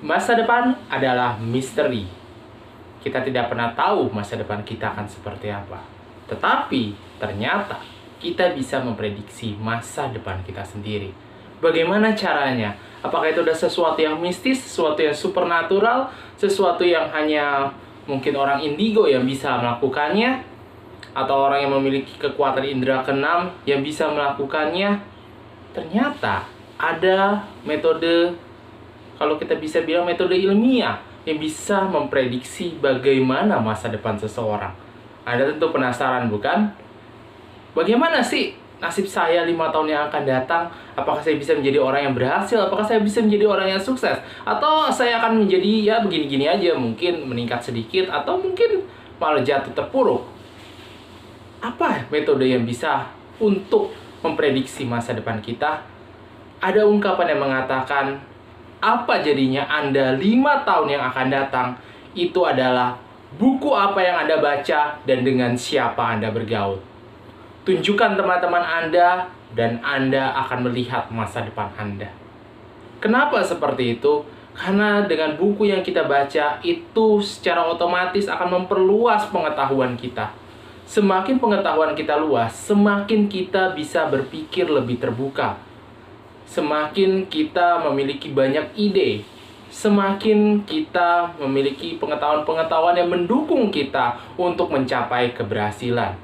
Masa depan adalah misteri. Kita tidak pernah tahu masa depan kita akan seperti apa. Tetapi ternyata kita bisa memprediksi masa depan kita sendiri. Bagaimana caranya? Apakah itu adalah sesuatu yang mistis, sesuatu yang supernatural, sesuatu yang hanya mungkin orang indigo yang bisa melakukannya, atau orang yang memiliki kekuatan indera keenam yang bisa melakukannya? Ternyata ada metode, kalau kita bisa bilang metode ilmiah, yang bisa memprediksi bagaimana masa depan seseorang. Anda tentu penasaran, bukan? Bagaimana sih nasib saya 5 tahun yang akan datang? Apakah saya bisa menjadi orang yang berhasil? Apakah saya bisa menjadi orang yang sukses? Atau saya akan menjadi ya begini-gini aja, mungkin meningkat sedikit, atau mungkin malah jatuh terpuruk? Apa metode yang bisa untuk memprediksi masa depan kita? Ada ungkapan yang mengatakan, apa jadinya Anda 5 tahun yang akan datang, itu adalah buku apa yang Anda baca dan dengan siapa Anda bergaul. Tunjukkan teman-teman Anda dan Anda akan melihat masa depan Anda. Kenapa seperti itu? Karena dengan buku yang kita baca, itu secara otomatis akan memperluas pengetahuan kita. Semakin pengetahuan kita luas, semakin kita bisa berpikir lebih terbuka. Semakin kita memiliki banyak ide, semakin kita memiliki pengetahuan-pengetahuan yang mendukung kita untuk mencapai keberhasilan.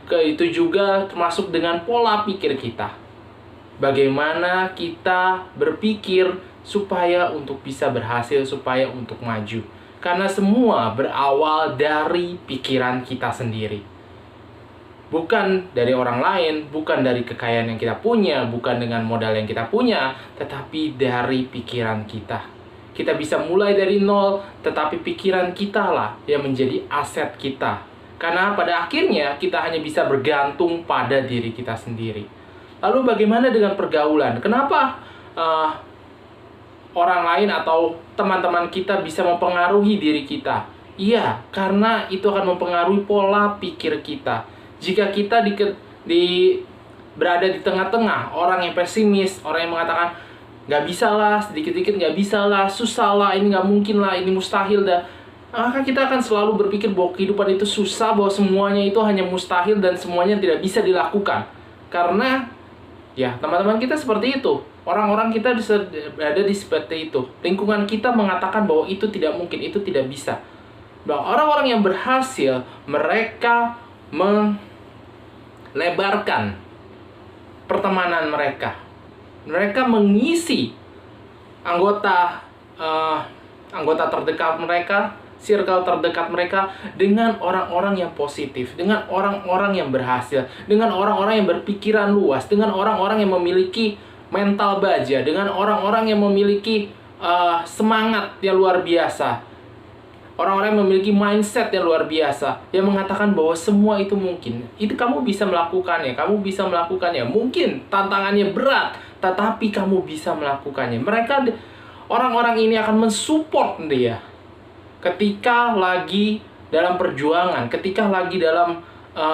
Itu juga termasuk dengan pola pikir kita. Bagaimana kita berpikir supaya untuk bisa berhasil, supaya untuk maju. Karena semua berawal dari pikiran kita sendiri. Bukan dari orang lain, bukan dari kekayaan yang kita punya, bukan dengan modal yang kita punya, tetapi dari pikiran kita. Kita bisa mulai dari nol, tetapi pikiran kita lah yang menjadi aset kita. Karena pada akhirnya kita hanya bisa bergantung pada diri kita sendiri. Lalu bagaimana dengan pergaulan? Kenapa orang lain atau teman-teman kita bisa mempengaruhi diri kita? Iya, karena itu akan mempengaruhi pola pikir kita. Jika kita berada di tengah-tengah, orang yang pesimis, orang yang mengatakan, nggak bisa lah, sedikit-sedikit nggak bisa lah, susah lah, ini nggak mungkin lah, ini mustahil dah. Maka kita akan selalu berpikir bahwa kehidupan itu susah, bahwa semuanya itu hanya mustahil dan semuanya tidak bisa dilakukan. Karena, ya teman-teman kita seperti itu. Orang-orang kita berada di seperti itu. Lingkungan kita mengatakan bahwa itu tidak mungkin, itu tidak bisa. Bahwa orang-orang yang berhasil, mereka melebarkan pertemanan mereka. Mereka mengisi anggota terdekat mereka, circle terdekat mereka dengan orang-orang yang positif, dengan orang-orang yang berhasil, dengan orang-orang yang berpikiran luas, dengan orang-orang yang memiliki mental baja, dengan orang-orang yang memiliki semangat yang luar biasa. Orang-orang yang memiliki mindset yang luar biasa, yang mengatakan bahwa semua itu mungkin. Itu kamu bisa melakukannya, kamu bisa melakukannya. Mungkin tantangannya berat, tetapi kamu bisa melakukannya. Orang-orang ini akan mensupport dia ketika lagi dalam perjuangan, ketika lagi dalam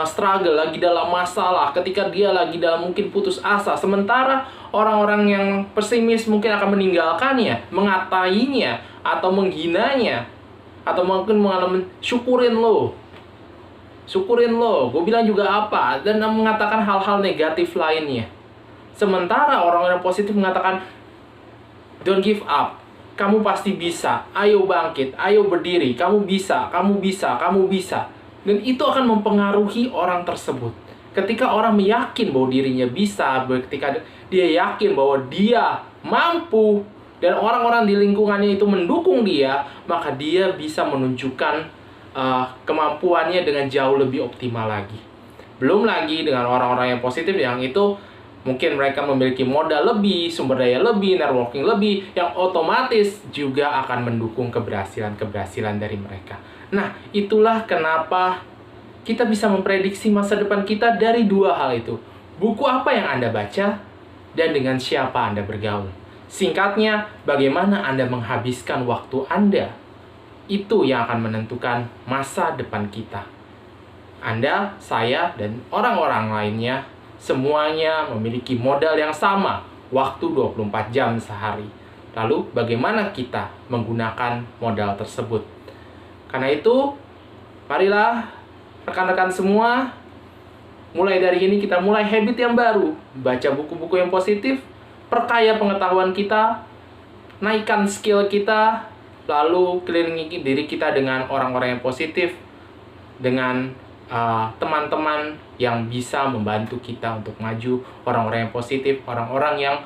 struggle, lagi dalam masalah, ketika dia lagi dalam mungkin putus asa. Sementara orang-orang yang pesimis mungkin akan meninggalkannya, mengatainya, atau menghinanya. Atau mungkin mengalami syukurin lo, gue bilang juga apa, dan mengatakan hal-hal negatif lainnya. Sementara orang-orang positif mengatakan, don't give up, kamu pasti bisa, ayo bangkit, ayo berdiri, kamu bisa, kamu bisa, kamu bisa. Dan itu akan mempengaruhi orang tersebut. Ketika orang meyakin bahwa dirinya bisa, ketika dia yakin bahwa dia mampu, dan orang-orang di lingkungannya itu mendukung dia, maka dia bisa menunjukkan kemampuannya dengan jauh lebih optimal lagi. Belum lagi dengan orang-orang yang positif, yang itu mungkin mereka memiliki modal lebih, sumber daya lebih, networking lebih, yang otomatis juga akan mendukung keberhasilan dari mereka. Nah, itulah kenapa kita bisa memprediksi masa depan kita dari dua hal itu. Buku apa yang Anda baca, dan dengan siapa Anda bergaul. Singkatnya, bagaimana Anda menghabiskan waktu Anda, itu yang akan menentukan masa depan kita. Anda, saya, dan orang-orang lainnya, semuanya memiliki modal yang sama, waktu 24 jam sehari. Lalu bagaimana kita menggunakan modal tersebut? Karena itu, marilah rekan-rekan semua, mulai dari ini kita mulai habit yang baru. Baca buku-buku yang positif, perkaya pengetahuan kita, naikkan skill kita, lalu kelilingi diri kita dengan orang-orang yang positif, dengan teman-teman yang bisa membantu kita untuk maju, orang-orang yang positif, orang-orang yang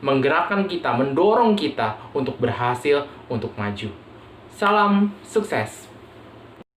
menggerakkan kita, mendorong kita untuk berhasil, untuk maju. Salam sukses!